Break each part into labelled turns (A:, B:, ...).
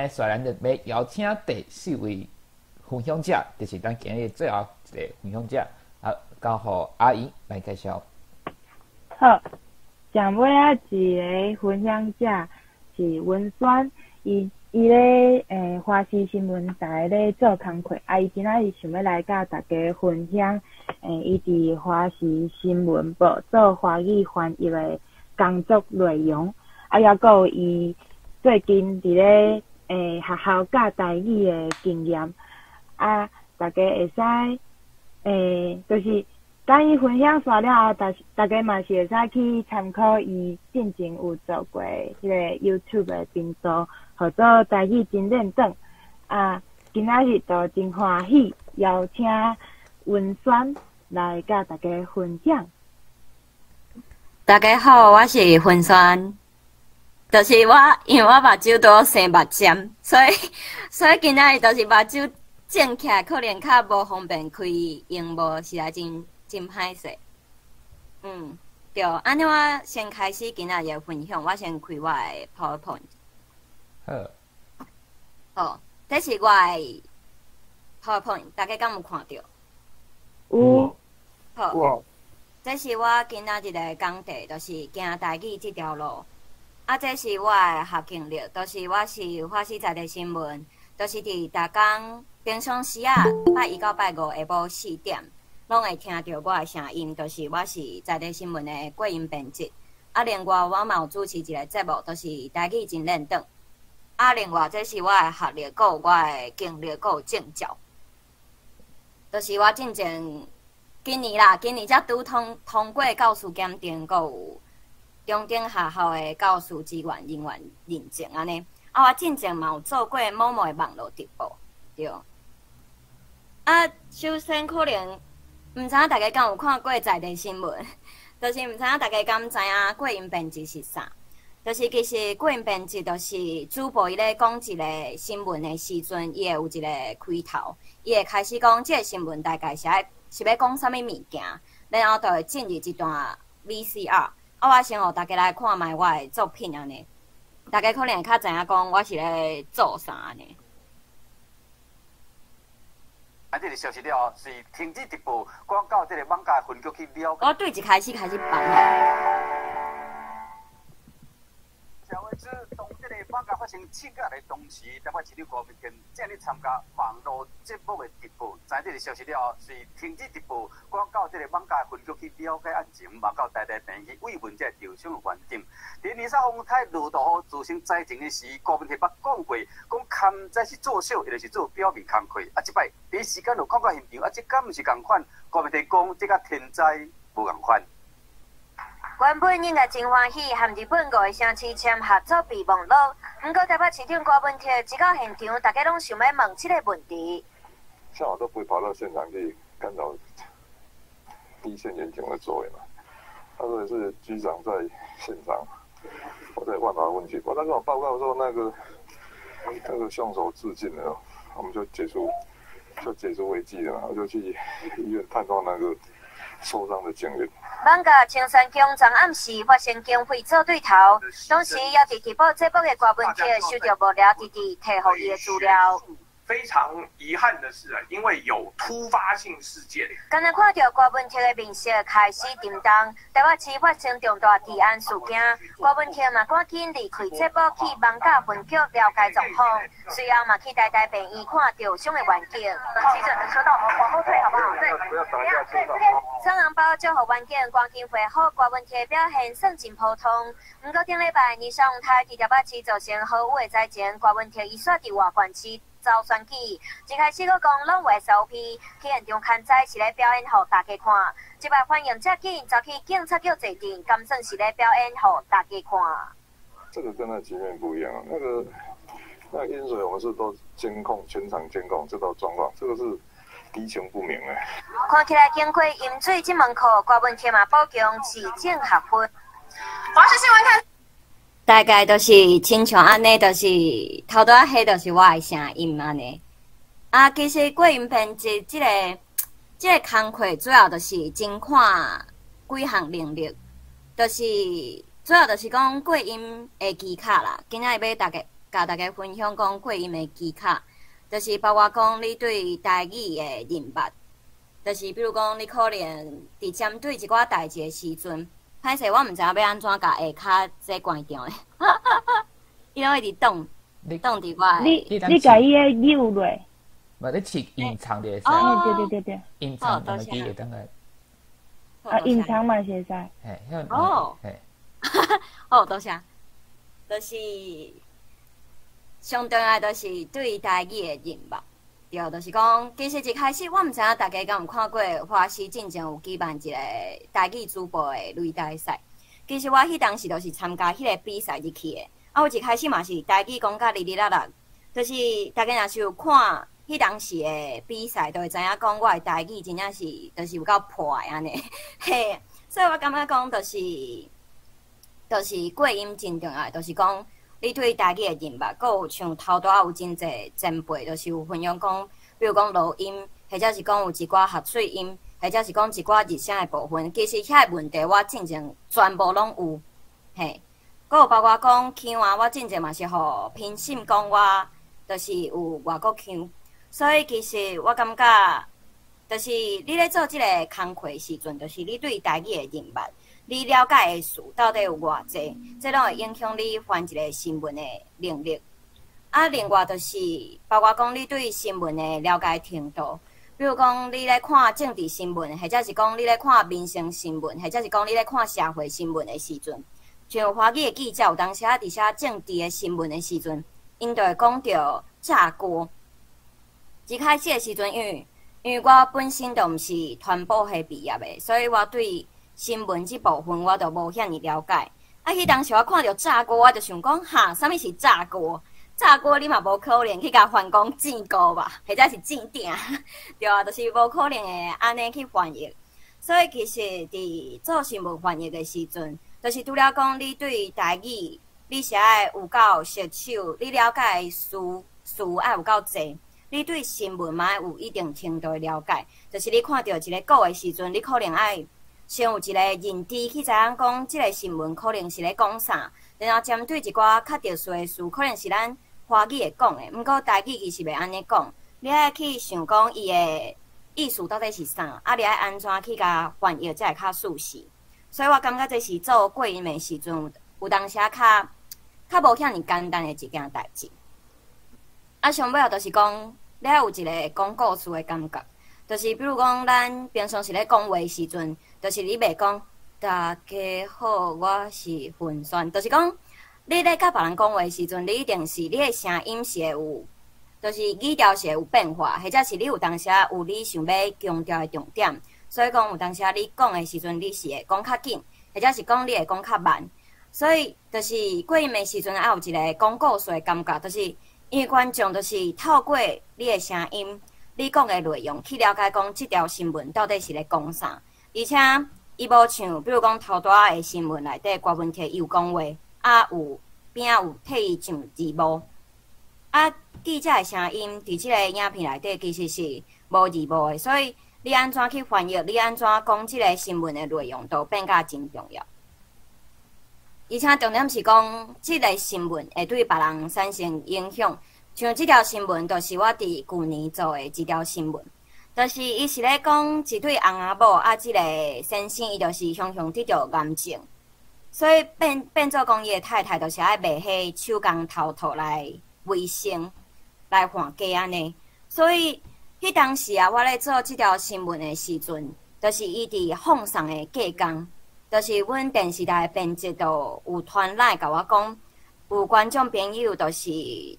A: 虽然就要邀请第4位分享者，就是咱今日最后一个分享者，交互阿姨来介绍。
B: 好，上尾一个分享者是文轩，伊咧华视新闻台咧做工课，伊今仔日想要来甲大家分享，伊伫华视新闻部做华语翻译的工作内容，也有伊最近伫咧学校教台语的经验，大家会使就是等伊分享煞了后，大家嘛是会使去参考伊之前有做过迄个 YouTube 的频道，号做台语真认真。今仔日就真欢喜，邀请文轩来甲大家分享。
C: 大家好，我是文轩。就是因为我目睭都生目尖，所以今仔日就是目睭睁起来，可能较无方便开荧幕，实在真歹势。对，安尼我先开始今仔日的分享，我先开我的 PowerPoint。好，这是我的 PowerPoint， 大家敢有看到？
B: 有。
C: 好，这是我今仔日的讲题，就是行台语这条路。这是我的学经历，就是我是华视在地新闻，就是伫逐工平常时拜1到拜5下晡4点，拢会听到我的声音。就是我是在地新闻的过音编辑。另外我嘛有主持一个节目，就是台语真认真。另外这是我的学历，还有我的经历，还有证照。就是我进前今年才拄通过教师检定，还有中等学校的教师资源人员认证安尼。我之前嘛有做过某某的网络直播，对。首先可能毋知影大家敢有看过在地新闻，就是毋知影大家敢知影过音编辑是啥？就是其实过音编辑就是主播伊咧讲一个新闻的时阵，伊会有一个开头，伊会开始讲即个新闻大概是要讲啥物物件，然后就会进入一段 VCR。我先互大家来看卖我的作品安尼，大家可能会较知影讲我是咧做啥安尼。
D: 这个消息了是停止直播，广告这个网架分局去了解。
C: 我对一开始放。
D: 小为知，当这个网架发生刺激的同时，台北市长郭文天正咧参加网络节目的直播。知这个消息了是停止直播，广告这个网架分局去了解案情，嘛到台平去慰问这受伤的环境。伫年少风台落大雨造成灾情的时，郭文天捌讲过，讲勘灾是作秀，伊就是做表面工课。即摆第一时间就看到现场，即敢毋是共款？郭文天讲，即甲天灾无共款。
E: 原本应该真欢喜，和日本5个城市签合作备忘录。不过台北市长郭文铁一到现场，大家拢想要问这个问题。
F: 像我都不会跑到现场去干扰第一线演讲的作为嘛。他说是局长在现场，我再万把问去。我他跟我报告说那个凶手自尽了，我们就解除危机了嘛，我就去医院探望那个受伤的警员。
E: 网架青山宫昨暗时发生经费做对头，当时也伫直播节目的郭文铁收到无聊弟弟提互伊的资料。
G: 非常遗憾的是，因为有突发性事件。
E: 刚才看到郭文铁的面色开始沉重，台北市发生重大治安事件，郭文铁嘛赶紧离开节目去网架分局了解状况，随后嘛去台病院看受伤的环境。急诊的车道往后退好不好？对，
F: 不要打架车道。
E: 双红包祝福环境光天化好，郭文铁表现算真普通。不过顶礼拜二上台伫台北市造成好雨的灾情，郭文铁伊煞伫外县市遭选举，一开始佫讲拢有 SOP， 去现场看灾是咧表演互大家看。即摆反应遮紧，走去警察局坐定，甘算是咧表演互大家看。
F: 这个跟那局面不一样啊，那个饮水我们是都监控，全场监控这道状况，这个是敌情不明的。
E: 看起来经过饮水这门课，郭文铁嘛保强市政学分。
H: 华视新闻看。
C: 大概就是亲像安尼，就是头拄仔迄，就是我的声音安尼。其实过音编辑即个工课主要就是真看几项能力，就是主要就是讲过音的技巧啦。今仔日要大甲大家分享讲过音的技巧，就是包括讲你对台语的认捌，就是比如讲你可能伫针对一寡代志的时阵，歹势我毋知影要安怎甲下骹这关掉的，伊拢会伫动伫我的。
B: 你甲伊个扭落，
A: 无你试隐藏就会使，
B: 对，
A: 隐藏两个字会当来，
B: 隐藏嘛是会使。
A: 嘿，嘿，
C: 哦，多谢，就是上重要就是对台语的认捌。对，就是讲，其实一开始我毋知影大家敢有看过华视进前有举办一个台语主播的擂台赛。其实我迄当时就是参加迄个比赛入去的。我一开始嘛是台语讲甲哩哩啦啦，就是大家若是有看迄当时的比赛，就会知影讲我的台语真正是就是有够破的安尼。嘿，所以我感觉讲就是过音真重要，就是讲。你对台语的认捌，佮有像头拄有真侪前辈，就是有分享讲，比如讲录音，或者是讲有一寡合水音，或者是讲一寡日声的部分，其实遐个问题我进前全部拢有，嘿。佮有包括讲腔啊，我进前嘛是互评审讲我，就是有外国腔，所以其实我感觉，就是你咧做即个工课时阵，就是你对台语的认捌。你了解的事到底有偌济，这拢会影响你翻一个新闻的能力。啊，另外就是包括讲你对新闻的了解程度，比如讲你咧看政治新闻，或者是讲你咧看民生新闻，或者是讲你咧看社会新闻的时阵，像华语的记者有当时伫写政治的新闻的时阵，因就会讲到炸锅。一开始的时阵，因为我本身就毋是传播系毕业的，所以我对新闻这部分我就无遐尼了解。啊，迄当时我看到炸锅，我就想讲，哈，啥物是炸锅？炸锅你嘛无可能去甲翻讲煎锅吧，或者是煎鼎，对啊，就是无可能会安尼去翻译。所以其实伫做新闻翻译的时阵，就是除了讲你对台语你写的有够熟手，你了解的事爱有够济。你对新闻嘛有一定程度的了解，就是你看到一个稿的时阵，你可能爱先有一个认知去知影讲，即个新闻可能是咧讲啥，然后针对一寡较特殊的事，可能是咱华语会讲的，毋过台语其实袂安尼讲。你爱去想讲伊的意思到底是啥，啊，你爱安怎去甲翻译才会较舒适。所以我感觉这是做过音的时阵，有当时较无遐尼简单的一件代志。啊，上尾啊，就是讲你爱有一个讲故事的感觉。就是比如讲，咱平常时咧讲话时阵，就是你袂讲大家好，我是混酸，就是讲你咧甲别人讲话时阵，你一定是你的声音是会有，就是语调是会有变化，或者是你有当时有你想要强调的重点，所以讲有当时你讲的时阵，你是会讲较紧，或者是讲你会讲较慢，所以就是过音的时阵，还有一个讲故事的感觉，就是因为观众就是透过你的声音。你讲的内容去了解讲这条新闻到底是咧讲啥，而且伊无像比如讲头大的新闻内底郭文摕伊有讲话，啊有边仔有替伊上字幕，啊记者的声音伫即个影片内底其实是无字幕的，所以你安怎去翻译，你安怎讲即个新闻的内容都变甲真重要。而且重点是讲，即个新闻会对别人产生影响。像即条新闻，就是我伫旧年做的一条新闻，就是伊是咧讲一对翁仔某啊，即个先生伊就是常常得着癌症，所以变做讲伊的太太就是爱卖迄手工头套来维生，来换家安尼。所以迄当时啊，我咧做即条新闻的时阵，就是伊伫放送的隔工，就是阮电视台的编辑都有传来甲我讲。有观众朋友就是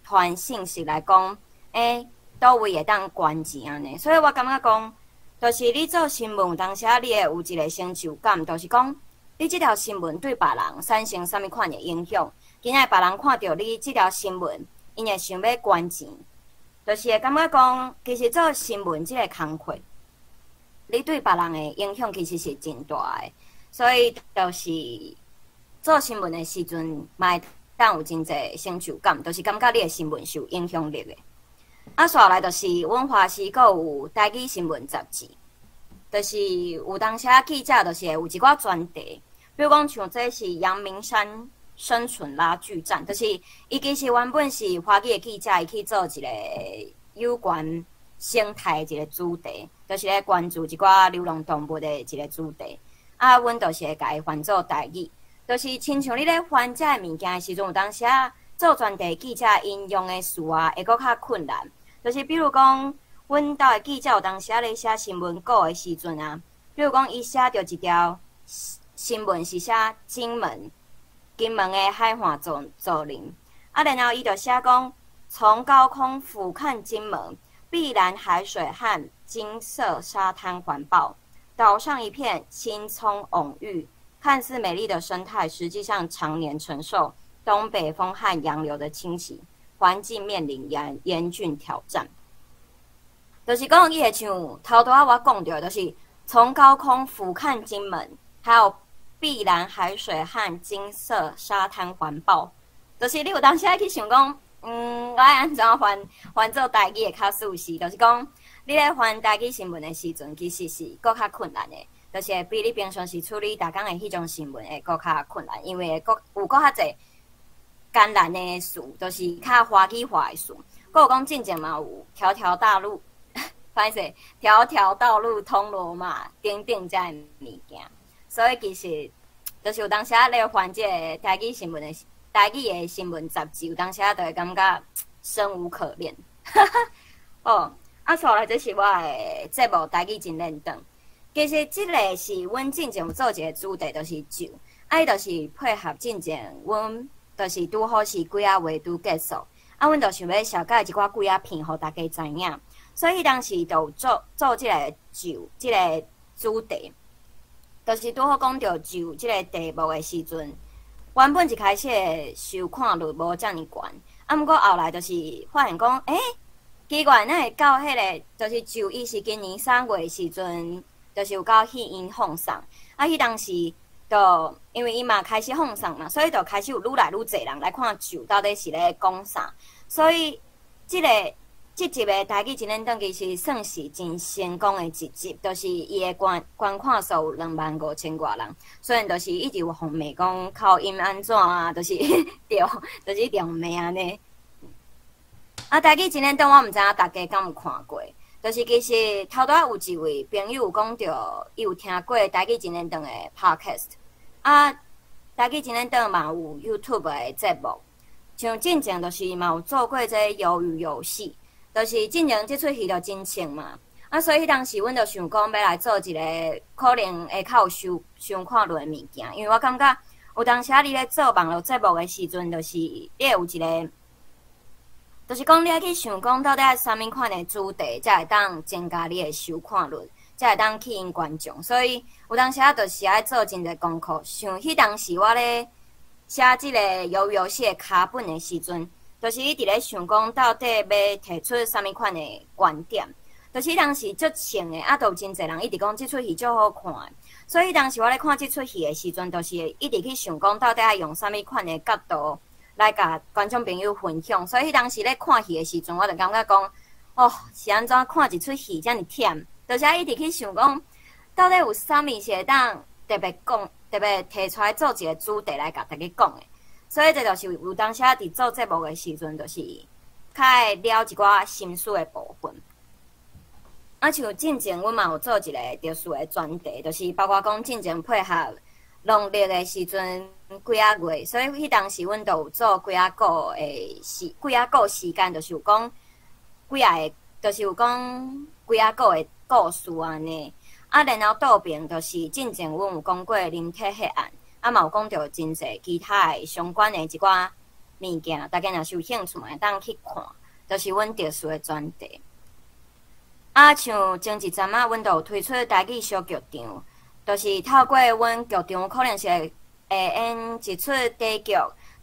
C: 传信息来讲，倒位会当捐钱安尼，所以我感觉讲，就是你做新闻，当时你会有一个成就感，就是讲，你这条新闻对别人产生什么款的影响，今仔别人看到你这条新闻，因会想要捐钱，就是会感觉讲，其实做新闻这个工课，你对别人的影响其实是真大的，所以就是做新闻的时阵，嘛。但有真侪成就感，就是感觉你的新闻是有影响力的。啊，续来就是阮华视阁有台语新闻杂志，就是有当时记者就是有一寡专题，比如讲像这是阳明山生存拉锯战，就是伊其实原本是华语的记者，伊去做一个有关生态的一个主题，就是咧关注一寡流浪动物的一个主题。啊，阮就是会甲伊翻做台语，就是亲像你咧翻这物件的时阵，有当时啊做专题记者引用的词啊，会搁较困难。就是比如讲，阮兜的记者有当时咧写新闻稿的时阵啊，比如讲伊写着一条新闻是写金门的海岸走林，啊，然后伊就写讲从高空俯瞰金门，碧蓝海水和金色沙滩环抱，岛上一片青葱蓊郁，看似美丽的生态，实际上常年承受东北风和洋流的侵袭，环境面临严峻挑战。就是讲，伊会像头拄仔我讲到，就是从高空俯瞰金门，还有碧蓝海水和金色沙滩环抱。就是你有当时去想讲，我爱安怎翻做台语会较舒适？就是讲，你咧翻台语新闻的时阵，其实是搁较困难的。就是比你平常时处理逐工的迄种新闻会搁较困难，因为有搁较侪艰难的事，就是较华语化的事。搁有讲进前嘛有条条大路，歹势，条条道路通罗马，等等遮的物件。所以其实，就是有当时啊咧翻这个台语的新闻杂志，有当时啊就会感觉生无可恋。哦，啊，再来这是我的节目台语真认真。其实即个是阮进前有做一个主题，就是酒，伊就是配合进前，阮就是拄好是几啊月拄结束，啊，阮就想要小解一寡几啊片，互大家知影。所以当时就做即个酒即个主题，就是拄好讲到酒即个题目的时阵，原本一开始的收看率无遮尔悬，啊，毋过后来就是发现讲，奇怪，哪会到迄个就是酒，伊是今年3月的时阵。就是有到戏因放送，啊，迄当时就因为伊嘛开始放送嘛，所以就开始有愈来愈侪人来看酒到底是咧讲啥，所以即集的台语真认真其实算是真成功的一集，就是伊的观看数有25000多人，虽然就是一直有红骂讲口音安怎啊，就是就是中骂安尼。啊，台语真认真，我毋知影大家敢有看过。就是其实头拄仔有一位朋友有讲到，伊有听过台语真认真的 podcast， 啊，台语真认真嘛有 YouTube 的节目，像进前就是嘛有做过这鱿鱼游戏，就是进前即出戏就真清嘛，啊，所以当时阮就想讲要来做一个可能会较有收看率的物件，因为我感觉有当时你咧做网络节目的时阵，就是你会有一个。就是讲，你要去想讲，到底是啥物款的主题，才会当增加你的收看率，才会当吸引观众。所以有当时啊，就是爱做真侪功课。像迄当时我咧写即个鱿鱼游戏的卡本的时阵，就是一直咧想讲，到底要提出啥物款的观点。就是迄当时足穿的，啊，都有真侪人一直讲即出戏足好看的。所以当时我咧看即出戏的时阵，就是一直去想讲，到底爱用啥物款的角度。来甲观众朋友分享，所以当时咧看戏的时阵，我就感觉讲，哦，是安怎看一出戏遮尔忝？就是一直去想讲，到底有啥物是会当特别提出来做一个主题来甲大家讲的。所以这就是有当时伫做节目的时阵，就是较会了一寡心思的部分。啊，像进前阮嘛有做一个特殊的专题，就是包括讲进前配合农历的时阵。几啊月，所以迄当时阮都有做几啊个时间，就是有讲就是有讲几啊个的故事安尼。啊，然后倒边就是进前阮有讲过林体迄案，啊嘛有讲到真侪其他的相关的一寡物件，大家若是有兴趣嘛，会当去看，就是阮特殊的专题。啊，像前一阵啊，阮都有推出台语小剧场，就是透过阮剧场可能是会演一出歌剧，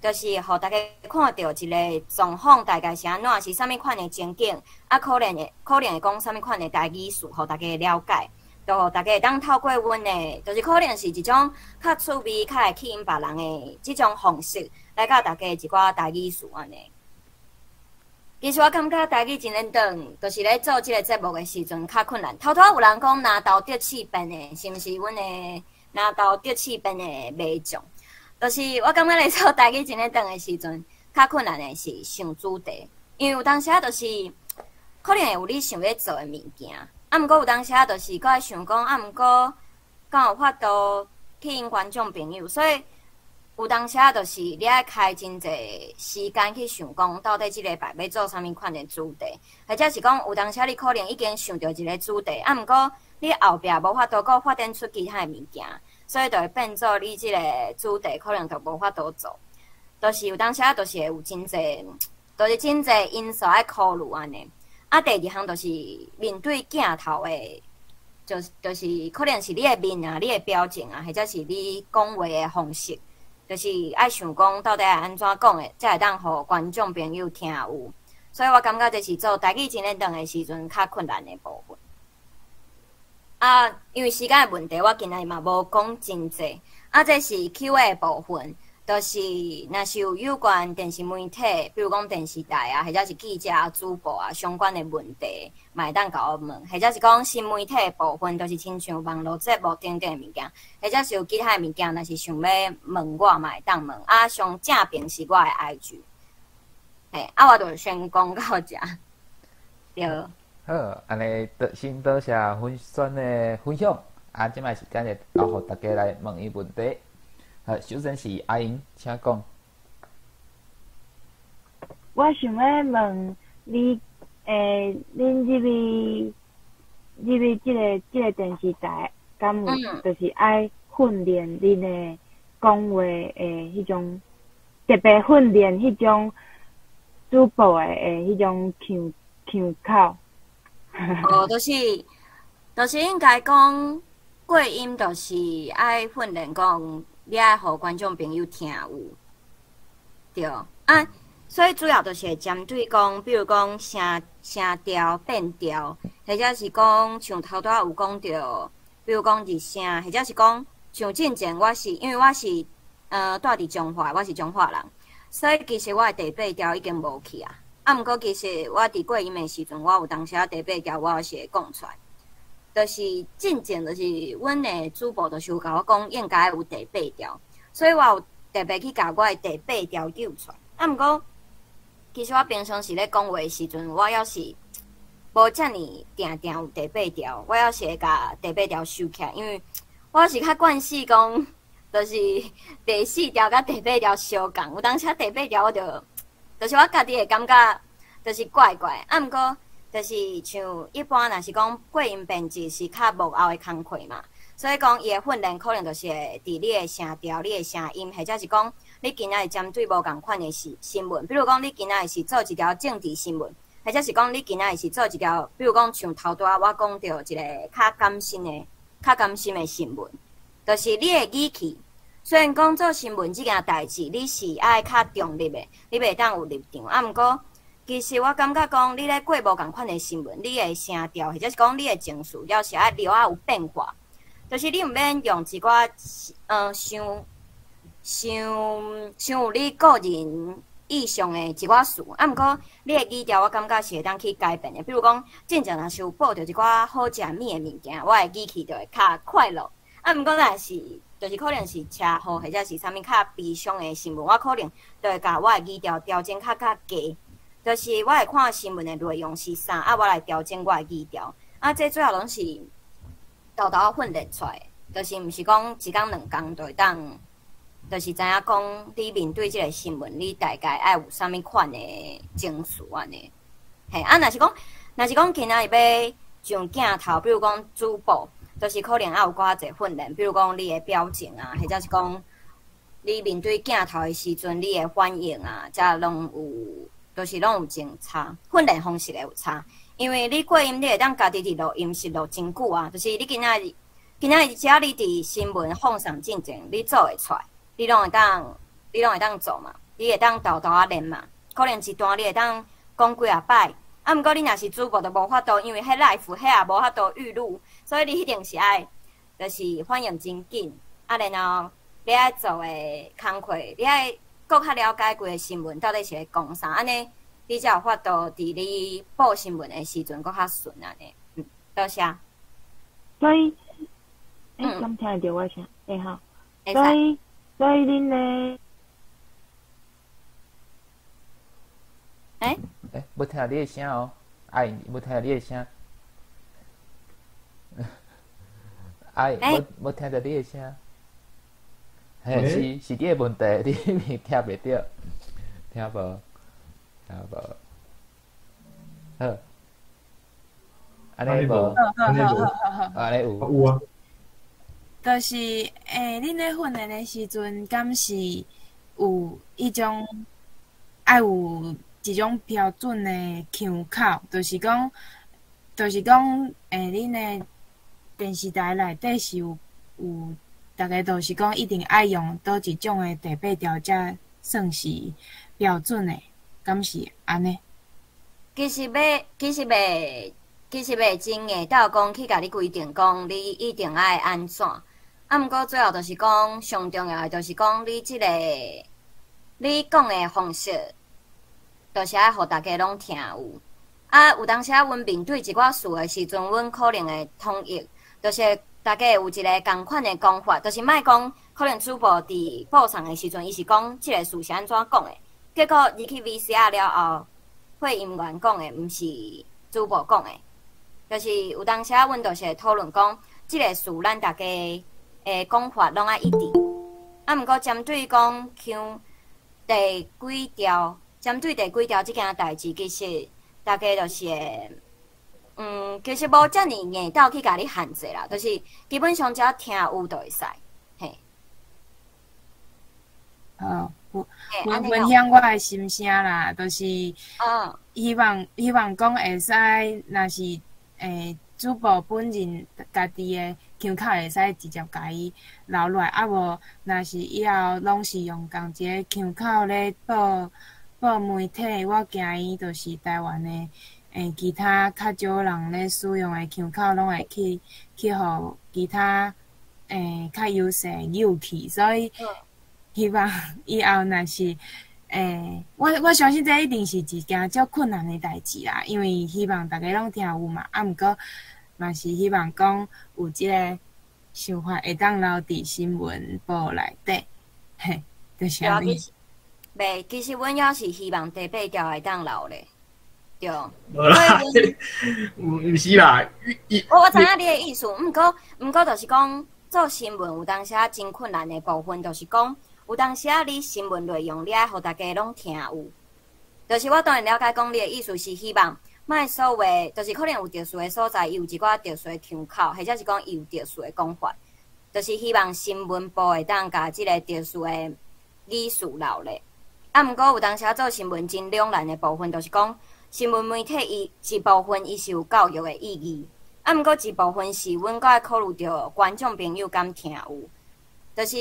C: 就是互大家看到一个状况大概是安怎，是啥物款的情景，啊，可能会讲啥物款的台语词，互大家了解，就互大家会当透过阮的，就是可能是一种较趣味、较会吸引别人的即种方式，来教大家一寡台语词安尼。其实我感觉台语真认真，就是咧做即个节目的时阵较困难。头拄有人讲拿刀得气病的，是毋是阮的？拿到得气病的马种，就是我感觉咧做台语真咧长的时阵，较困难的是想主题，因为有当时啊，就是可能会有你想要做的物件，啊，毋过有当时啊，就是搁爱想讲，啊，毋过敢有法度去因观众朋友，所以有当时啊，就是你爱开真侪时间去想讲，到底即礼拜要做啥物款的主题，或者是讲有当时啊，你可能已经想到一个主题，啊，毋过你后壁无法度搁发展出其他的物件。所以就会变做你即个主题可能就无法度做，就是有当时啊，就是会有真侪，就是真侪因素爱考虑安尼。啊，第二项就是面对镜头的，就是可能是你的面啊、你的表情啊，或者是你讲话的方式，就是爱想讲到底爱安怎讲的，才会当互观众朋友听有。所以我感觉这是做台语真咧长的时阵较困难的部分。啊，因为时间的问题，我今日嘛无讲真济。啊，这是 Q&A 的部分，就是若是有关电视媒体，比如讲电视台啊，或者是记者啊、主播啊相关的问题，嘛会当甲我问；或者是讲新媒体的部分，就是亲像网络节目等等的物件，或者是有其他的物件，若是想要问我嘛会当问。啊，上正边是我的 IG， 嘿，啊，我就先讲到这，对。
A: 好，安尼先多谢分选的分享。啊，即摆时间就交互大家来问伊问题。好，首先是阿英，请讲。
B: 我想要问你，恁入即个电视台，敢有就是爱训练恁的讲话的迄种，特别训练迄种主播的迄种腔口。
C: 哦，就是应该讲过音，就是爱训练讲，你爱互观众朋友听有，对啊。所以主要就是会针对讲，比如讲声调、变调，或者是讲像头拄仔有讲到，比如讲日声，或者是讲像之前因为我是住伫彰化，我是彰化人，所以其实我的第八调已经无去啊。啊，毋过其实我伫过音的时阵，我有当时啊第八条我是会讲出来，就是进前就是阮的主播就是有甲我讲应该有第八条，所以我有特别去甲我的第八条揪出来。啊，毋过其实我平常时咧讲话的时阵，我要是无遮尔定有第八条，我要是会甲第八条收起来，因为我是较惯势讲，就是第四条甲第八条相共，有当时第八条我就是我家己会感觉，就是怪怪。啊，毋过就是像一般，若是讲过音编辑是较幕后的工课嘛，所以讲伊的训练可能就是会伫你的声调、你的声音，或者是讲你今仔日针对无共款的新闻，比如讲你今仔日是做一条政治新闻，或者是讲你今仔日是做一条，比如讲像头拄仔我讲到一个较甘心的新闻，就是你的语气。虽然讲做新闻这件代志，你是爱较中立的，你袂当有立场。啊，毋过其实我感觉讲，你咧过无共款的新闻，你的声调或者是讲你的情绪，要是爱留有变化，就是你毋免用一寡像有你个人意向的一寡事。啊，毋过你的语调，我感觉是会当去改变的。比如讲，真正若是有报着一寡好食物的物件，我的语气就会较快乐。啊，毋过若是就是可能是车祸或者是啥物较悲伤的新闻，我可能就会甲我的语调调整较低，就是我会看新闻的内容是啥，啊，我来调整我的语调。啊，这最后拢是豆豆训练出来的，就是毋是讲一工两工就会当，就是知影讲你面对这个新闻，你大概爱有啥物款的情绪安尼。嘿，啊，若是讲今仔日要上镜头，比如讲主播。就是可能也有寡侪训练，比如讲你的表情啊，或者是讲你面对镜头的时阵，你的反应啊，才拢有，就是拢有真差，训练方式会有差。因为你过音，你会当家己伫录音室录真久啊，就是你今仔日只要你伫新闻放上进前，你做会出来，你拢会当做嘛，你会当豆豆仔练嘛，可能一段你会当讲几啊摆。啊，毋过你若是主播，就无法度，因为迄 live 迄也无法度预录，所以你一定是爱，就是反应真紧。啊，然后你爱做的工课，你爱搁较了解规个新闻到底是咧讲啥，安尼你才有法度伫你报新闻的时阵搁较顺安尼。多谢。
B: 所以，敢听得到我声？好。所以，所以恁呢？
A: 要听你的声哦，阿姨，要听你的声。阿姨，要听到你的声。是你的问题，你听袂到，听无？好，安尼无？安尼有？
I: 有啊。
J: 就是恁咧训练的时阵，敢是有迄种爱有一种标准的腔口，就是讲，恁的电视台内底是有，大概都是讲一定爱用倒一种的第八条才算是标准的，敢是安尼？
C: 其实袂真诶，倒讲去甲你规定讲，你一定爱安怎？啊，毋过最后就是讲，上重要诶，就是讲你你讲诶方式，就是爱互大家拢听有。啊，有当时啊，阮面对一寡事诶时阵，阮可能会统一，就是大家有一个共款诶讲法，就是莫讲可能主播伫播送诶时阵，伊是讲即个事是安怎讲诶，结果入去 VCR 了后，配音员讲诶，毋是主播讲诶，就是有当时啊，阮就是会讨论讲，即个事咱大家诶讲法拢爱一致。啊，毋过针对讲像第几条，针对第几条即件代志，其实大家就是会，其实无遮尔硬斗去甲你限制啦，就是基本上只要听有就会使，嘿。
J: 分享我的心声啦，就是希望讲会使，若是主播本人家己的腔口会使直接甲伊留落来，啊无若是以后拢是用同一个腔口咧报媒体，我惊伊就是台湾的其他较少人咧使用的腔口，拢会去互其他较优势扭去，所以希望以后若是我相信这一定是一件足困难的代志啦，因为希望大家拢听有嘛，啊毋过嘛是希望讲有即个想法会当留伫新闻报内底，嘿，就是安尼。
C: 袂，其实阮也是希望第八条会当留咧，对。
I: 无啦，毋是啦。
C: 我知影你的意思，毋过就是讲做新闻有当时啊真困难的部分，就是讲有当时啊你新闻内容你爱互大家拢听有，就是我当然了解讲你的意思是希望莫所有的，就是可能有特殊的所在，伊有一寡特殊的腔口，或者是讲伊有特殊的讲法，就是希望新闻部会当甲即个特殊的语序留咧。啊，毋过有当时啊做新闻真两难的部分，就是讲新闻媒体伊一部分伊是有教育的意义，啊，毋过一部分是阮阁爱考虑到观众朋友敢听有，就是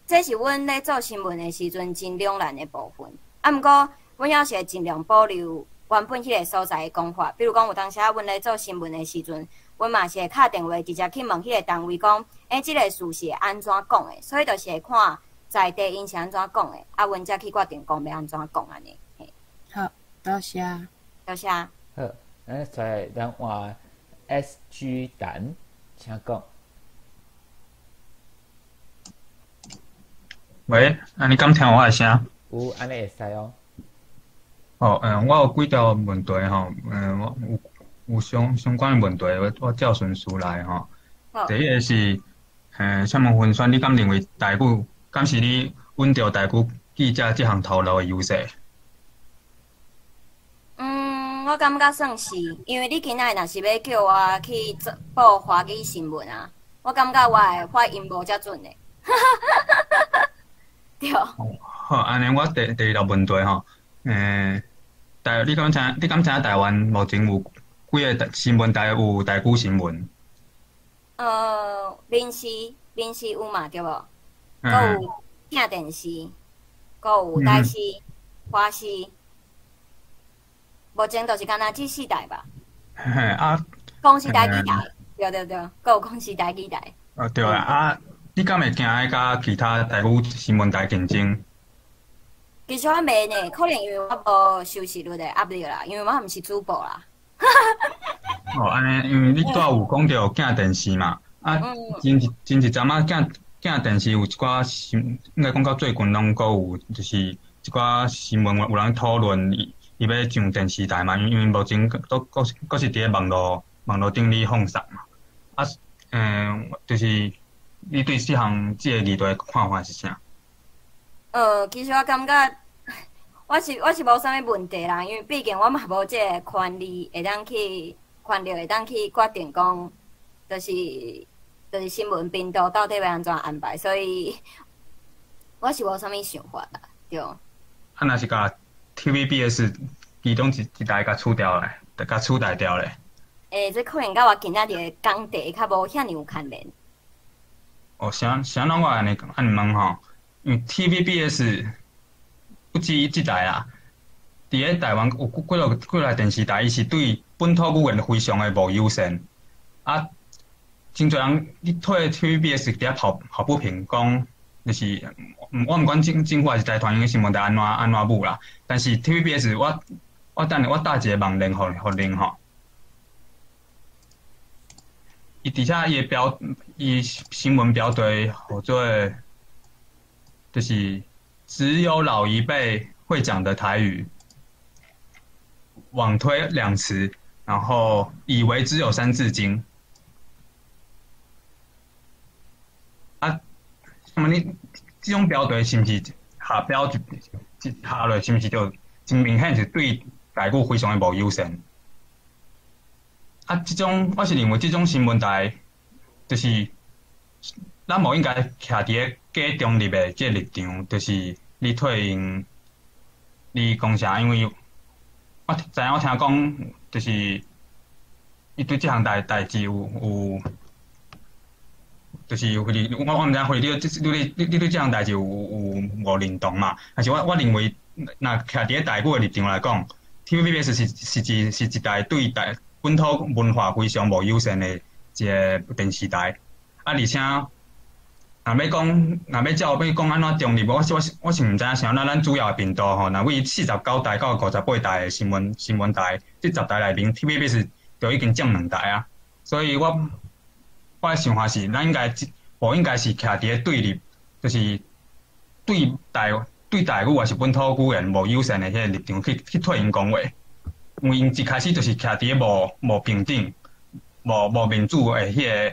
C: 这是阮咧做新闻的时阵真两难的部分。啊，毋过阮也是会尽量保留原本迄个所在的讲法，比如讲有当时啊阮咧做新闻的时阵，阮嘛是会敲电话直接去问迄个单位讲，即个事是安怎讲的，所以就是会看在地因是安怎讲的，啊，阮才去决定讲要安怎讲安尼。
J: 好，多谢。
C: 多谢。
A: 好，再咱换 SG 蛋，请讲。
K: 喂，你敢听我的声？
A: 有，安尼会使哦。
K: 我有几条问题吼，我有相关的问题，我照顺序来吼。第一个是，请问分选，你敢认为台语敢是你稳定台语记者这项头路的优势？
C: 我感觉算是，因为你今仔若是要叫我去报华语新闻啊，我感觉我的发音无遮准的。对。
K: 好，安尼我第二条问题吼，你敢知台湾目前有几个新闻台有台语新闻？
C: 民视有嘛对无？佮有听电视，佮有台视、华视。目前就是敢若这四台吧。公视台、记台，对，佮有公视台、记台。
K: 对啊，你敢会惊迄甲其他台语新闻台竞争？
C: 其实我袂呢，可能因为我无收视率的压力啦，因为我毋是主播啦。
K: 安尼，因为你拄有讲到镜电视嘛，前一阵仔囝电视有一寡应该讲到最近拢阁有就是一寡新闻有人讨论伊要上电视台嘛，因为目前都阁是伫咧网络顶咧放送嘛。就是你对即项即个议题看法是啥？
C: 其实我感觉我是无啥物问题啦，因为毕竟我嘛无即个权利会当去决定讲，就是新闻频道到底要安怎安排，所以我是无啥物想法啦，对。
K: 若是甲 TVBS 其中一台甲取掉咧，甲取代掉咧。
C: 这可能甲我今仔日工地较无遐尼有牵连。
K: 啥拢我安尼问吼，因为 TVBS 不止即台啦，伫咧台湾有几台电视台，伊是对本土语言非常的无优先。真侪人你退 TVBS 伫遐抱不平，讲就是我毋管政府还是台团因新闻台安怎舞啦，但是 TVBS 我打一个网链互恁吼。伊底下伊新闻标题叫做，就是只有老一辈会讲的台语，网推2词，然后以为只有3字经。那么你这种标题是毋是下标下落是毋是就真明显是对台语非常的无优先？这种我是认为这种新闻台，就是咱无应该徛伫假中立的这立场，就是你退因，你讲啥？因为我知影我听讲，就是伊对这项代志有，就是我毋知你对这项代志有无认同嘛？但是我认为，若徛伫台语的立场来讲 ，TVBS 是一台对本土文化非常无优先的一个电视台，而且若要讲安怎中立，我是毋知影啥。咱主要的频道吼，若为49台到58台的新闻台，这10台内面 ，TVBS 就已经占2台啊。所以我的想法是，咱应该是徛伫对立，就是对台语还是本土语言无优先的迄个立场去退因讲话。因为因一开始就是徛伫无平等、无民主的迄个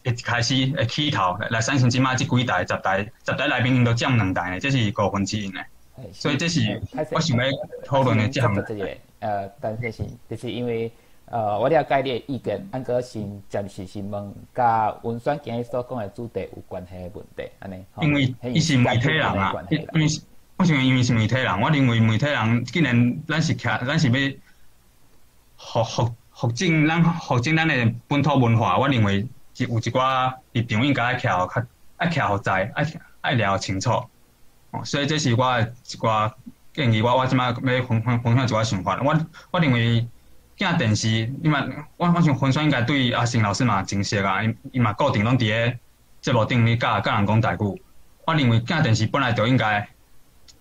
K: 一开始的起头来产生即马即几台10台内面因都占2台的，这是1/5的。所以这是我想要讨论的这项。
A: 但就是因为我了解你的意见，安个暂时是问甲文选今日所讲的主题有关系的问题，安尼。
K: 因为伊是媒体人啊，我想因为是媒体人，我认为媒体人既然咱是要复振咱的本土文化，我认为有一寡立场应该爱徛互在，爱聊清楚。所以这是我的一寡建议，我即摆要分享一寡想法。我认为囝电视，我想分选应该对阿成老师嘛真熟啊，伊嘛固定拢伫咧节目顶咧教人讲台语。我认为囝电视本来就应该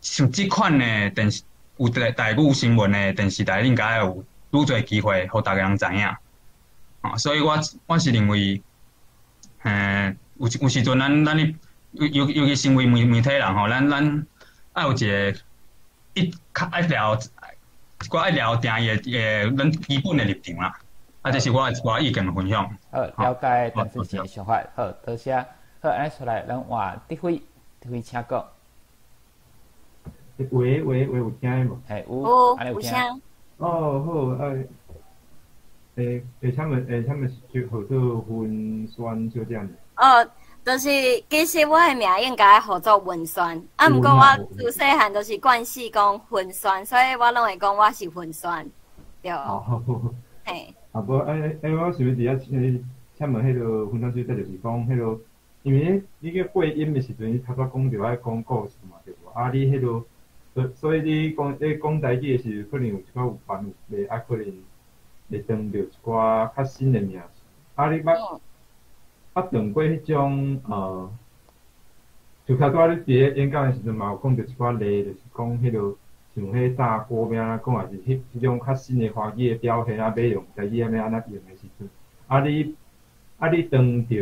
K: 像即款的电视有台语新闻的电视台，应该有愈侪机会，互大家人知影。所以我是认为，有时阵咱尤其身为媒体人吼，咱爱有一个爱聊定伊咱基本的立场啦。这是我意見分享。
A: 好，了解邓志贤的想法。好，多謝。好，安尼出來，咱換德輝請講。
L: 喂，有聽無？
A: 有，安尼有聽。
L: 好，請問就合作文宣就這樣子。
C: 就是其實我的名應該合作文宣，毋過我自細漢就是慣勢講文宣，所以我攏會講我是文宣，對。嘿。
L: 我想要伫遐請問迄個分享主題，就是講迄個，因為你個配音的時陣，你頭先講着愛講故事嘛，對無？你迄個，所以你講台語的時候，可能有一寡有範圍，可能會當着一寡較新的名詞。你當過迄種就較早你佇咧演講的時陣嘛，有講着一寡例，就是講迄個像迄炸鍋咩啊，講也是迄種較新的華語的表現啊，要用台語安尼用的時陣，你當着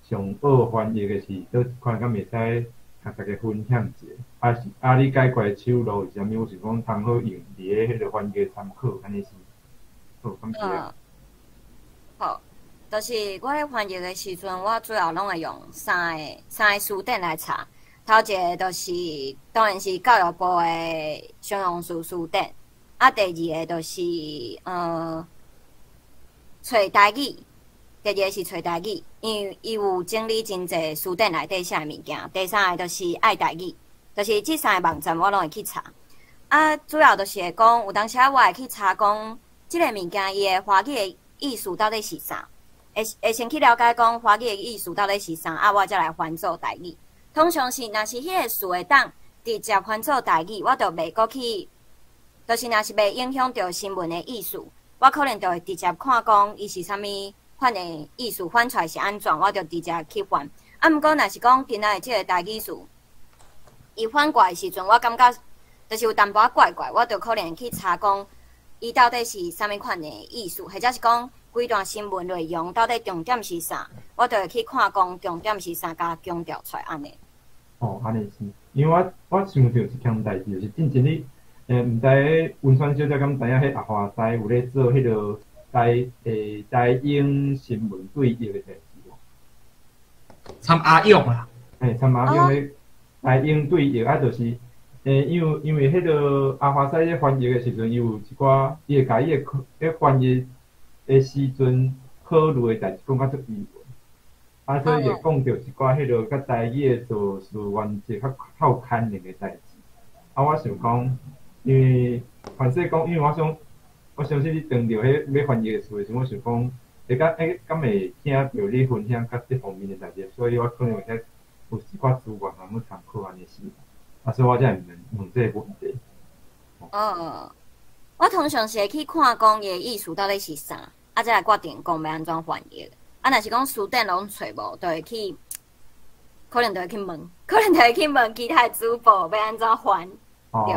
L: 上好翻译的是倒一款，敢袂使甲大家分享一下？你解决手路是啥物？我是讲通好用伫迄个翻译参考，安尼是。好，感谢。
C: 好，就是我咧翻译的时阵，我主要拢会用三个书典来查。头一个就是当然是教育部的常用书典，第二个就是找台语。第二个是找台语，因为伊有整理真济书典内底写物件。第三个就是爱台语，就是即三个网站我拢会去查。主要就是会讲，有当时我会去查讲，即个物件伊的华语的意思到底是啥？会先去了解讲华语的意思到底是啥，我才来翻做台语。通常是若是迄个词会当直接翻做台语，我就袂过去，就是若是袂影响到新闻的意思，我可能就会直接看讲伊是啥物。款的意思翻出来是安怎，我就直接去翻。毋过若是讲今仔日即个台语词，伊翻过来的时阵，我感觉就是有淡薄仔怪怪，我就可能去查讲伊到底是啥物款的意思，或者是讲规段新闻内容到底重点是啥，我就会去看讲重点是啥，甲强调出来安尼。
L: 哦，安尼是，因为我想到一件代志，就是之前你毋知文川小姐敢知影迄阿华西有咧做迄个。台英新闻对译的代志无？
I: 参阿勇啊，
L: 参阿勇的台英对译就是，因为迄个阿华西咧翻译的时阵，伊有一寡，伊会甲伊的翻译的时阵考虑的代志讲较足英文，所以会讲到一寡迄个甲台语的做事原则较有牵连的代志。我想讲，因为凡说讲，因为我相信你当着迄要翻译的词的时候，我想讲，敢会听到你分享甲这方面的代志，所以我可能会有一寡资源要参考安尼是，所以我才会问这个问题。
C: 我通常是会去看讲伊的意思到底是啥，再来决定讲要安怎翻译。若是讲书店拢找无，就会去，可能就会去问其他主播要安怎翻。对，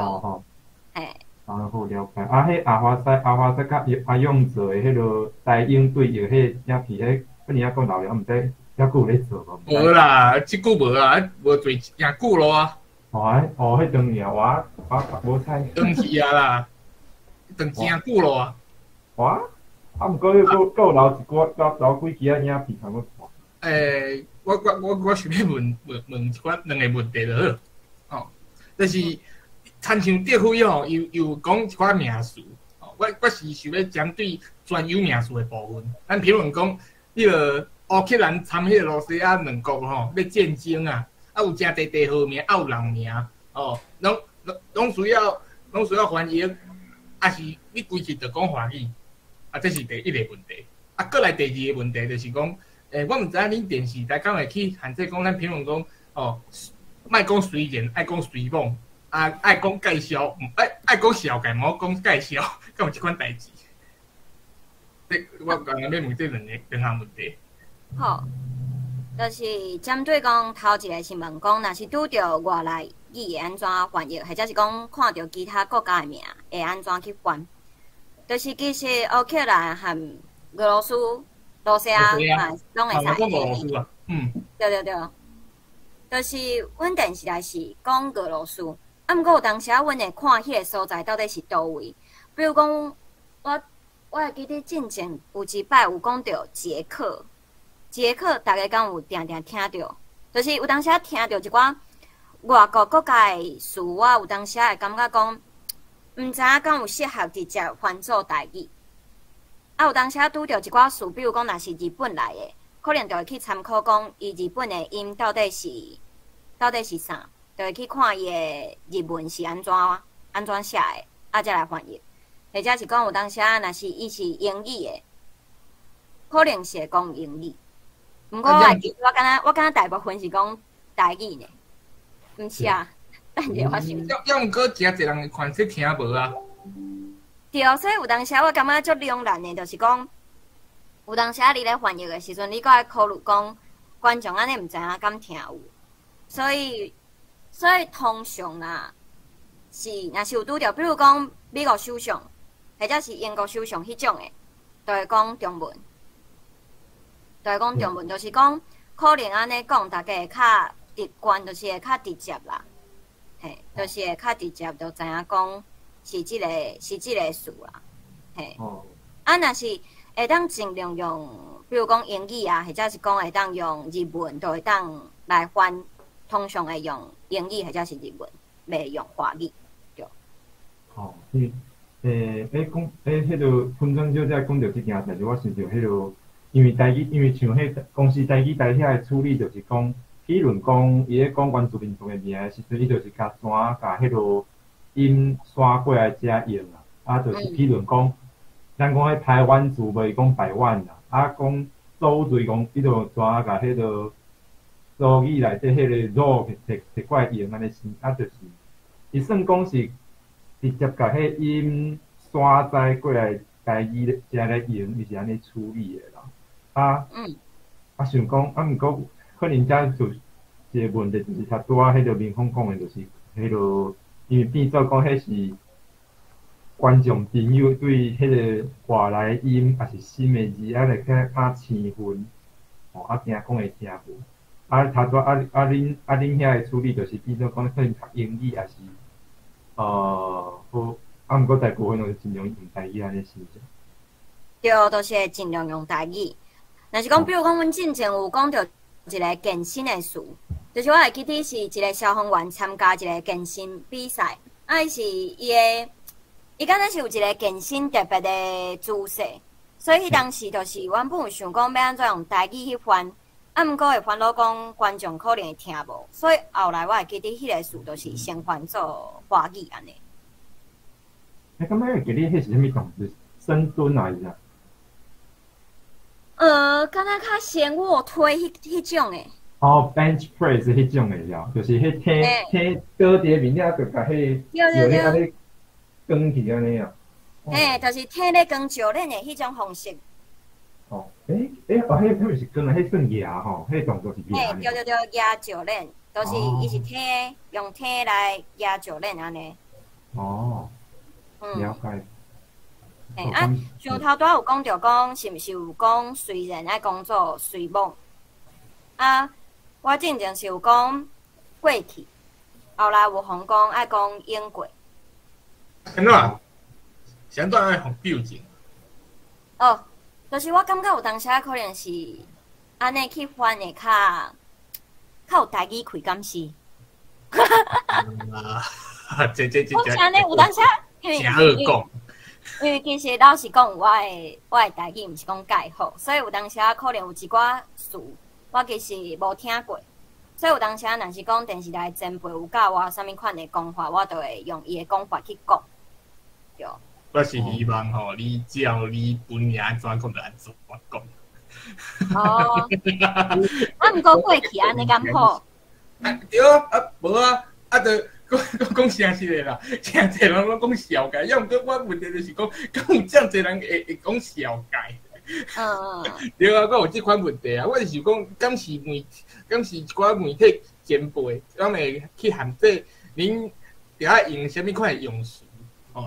L: 好了解。迄阿华西甲阿勇做的迄个台英对译，迄影片，迄年讲老了，毋知还佫有咧做无？
I: 无啦，即久无啊，无做诚久咯啊。
L: 迄当年我无猜。
I: 当时啊啦，当诚久咯啊。
L: 毋过佫有留几支啊影片通我
I: 看。我想要问一寡两个问题就好。就是参像德辉吼，又讲一寡名词。我是想要针对专有名词的部分。咱譬如讲，迄个乌克兰参迄个罗西亚两国吼，要战争啊，有正地号名，有人名，拢需要翻译，是你规日就讲华语，这是第一个问题。过来第二个问题就是讲，我毋知影恁电视台敢会去限制讲，咱譬如讲，莫讲随言，爱讲随网。爱讲介绍，爱讲小解，莫讲介绍，敢有即款代志？我刚刚要问这两项问题。
C: 好，就是针对讲头一个是问讲，若是拄着外来语会安怎翻译，或者是讲看到其他国家的名会安怎去翻？就是其实乌克兰和俄罗斯、罗西亚拢会使翻译。对。就是阮电视台是讲俄罗斯。毋过有当时阮会看迄个所在到底是倒位，比如讲，我会记得之前有一摆有讲到捷克，大家敢有定听到？就是有当时听到一寡外国国家的词，我有当时会感觉讲，毋知影敢有适合直接翻做台语。有当时拄着一寡词，比如讲若是日本来的，可能就会去参考讲伊日本的音到底是啥。就会去看伊的日文是安怎写的，再来翻译。或者是讲有当时若是伊是英语的，可能是会讲英语。毋过我敢若大部分是讲台语呢，毋是啊？等下我想。
I: 要毋过诚侪人会款式听无啊？
C: 对，所以有当时我感觉足两难的，就是讲有当时你咧翻译的时阵，你搁爱考虑讲观众安尼毋知影敢听有，所以通常啊，若是有拄着，比如讲美国首相，或者是英国首相迄种的，就会讲中文。就是讲，就是讲，可能安尼讲，大家会较直观，就是会较直接啦。嘿，就是会较直接，就知影讲是即个事啦。嘿，啊，若是会当尽量用，比如讲英语啊，或者是讲会当用日文，就会当来翻。通常会用英语或者是日文，袂用华语，对。
L: 哦，迄个分庄小姐讲到即件代志，我想到迄个，因为台语，因为像迄公司台语台遐的处理，就是讲，比如讲伊咧讲原住民族的名的时阵，伊就是甲怎甲迄个音刷过来遮用啦，啊，就是比如讲，咱讲迄台湾族袂讲台湾啦，啊，讲周罪讲，伊就怎甲迄个。周语内底迄个肉摕过来用安尼是，啊，就是伊算讲是直接甲迄音刷载过来台语遮来用，伊是安尼处理的啦。想讲，毋过可能遮就一个问题，就是他拄仔迄个民风讲的，就是迄个，因为变做讲迄是观众朋友对迄个外来音，也是新的字，啊来较生分，啊惊讲会听无。他说恁遐的处理就是变做讲，可能读英语也是，好，毋过在国会拢是尽量用台语安尼是者。
C: 对，都是会尽量用台语。若是讲，比如讲，阮之前有讲到一个健身的事，就是我会记得是一个消防员参加一个健身比赛，是伊敢若是有一个健身特别的姿势，所以迄当时就是原本有想讲要安怎用台语去翻。毋过会烦恼讲观众可能会听无，所以后来我会记得迄个事，就是先翻做华语安尼。
L: 感觉会记得迄是啥物动作？深蹲啊，是啊？
C: 敢若较先卧推迄种诶。
L: bench press 迄种诶了，就是迄踢倒伫面了，就甲迄石咧安尼扛起安尼啊。
C: 就是踢咧扛石咧诶迄种方式。
L: 迄是跟迄算压吼，迄动作是压。
C: 对，压石链，都是伊是用踢来压石链安尼。
L: 了解。
C: 像头拄有讲着讲，是毋是有讲随人爱工作随梦？我之前是有讲过去，后来有互讲爱讲用过。
I: 安怎？相对爱互表情。
C: 就是我感觉有当时可能是安尼去翻的较有台语开感是。我是安尼有当时因为其实老实讲，我的台语毋是讲介好，所以有当时可能有一寡词我其实无听过，所以有当时若是讲电视台前辈有教我啥物款的讲法，我就会用伊的讲法去讲，对。
I: 我是希望吼，你照你本名安怎讲就安怎讲。
C: 毋过过去安尼敢好？
I: 对无就讲诚实的啦，诚侪人拢讲小解，要毋过我问题就是讲，敢有遮侪人会讲小解？对啊，我有即款问题啊，我是想讲，敢是一寡媒体前辈，敢会去限制恁着爱用啥物款的用词？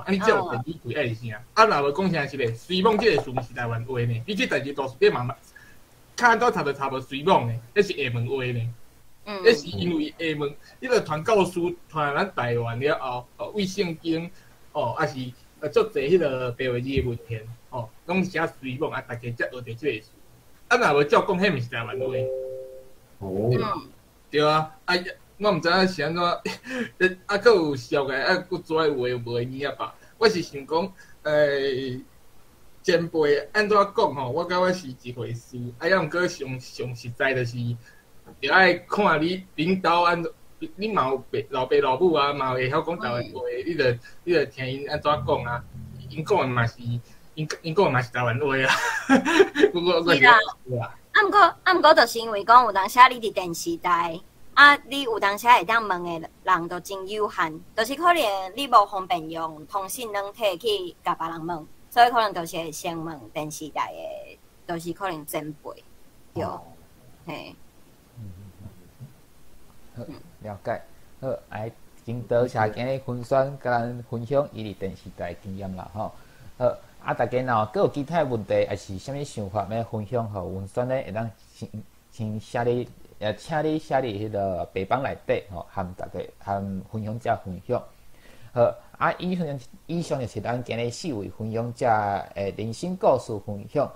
I: 安尼才有电视台爱是啥？若无讲诚实的，随梦即个词是台湾话呢，你即代志都是你嘛，看都差无随梦呢，迄是厦门话呢。迄是因为厦门迄个传教士传咱台湾了后，为圣经也是足侪迄个白话字的文献拢写随梦大家才学着即个词。若无照讲，迄毋是台湾话。对啊，我毋知影是安怎，佫有小个，佫做话有无呢啊吧？我是想讲，前辈安怎讲吼，我感觉是一回事。毋过上实在就是，着爱看你领导安怎，你嘛有老爸老母啊，嘛会晓讲台湾话，你着听因安怎讲啊？因讲的嘛是，因讲的嘛是台湾话啊。
C: 是啦。毋过，就是因为讲有当时你伫电视台。你有当时会当问的人都真有限，就是可能你无方便用通讯软体去甲别人问，所以可能就是会先问电视台的，就是可能前辈，对，嘿。
A: 了解。好，真多谢今日分选甲咱分享伊伫电视台经验啦，吼。好，大家若佫有其他问题，还是啥物想法要分享，互分选咧会当请写你请你写伫迄个白板内底吼，含大家含分享者分享。好，以上就是咱今日4位分享者人生故事分享。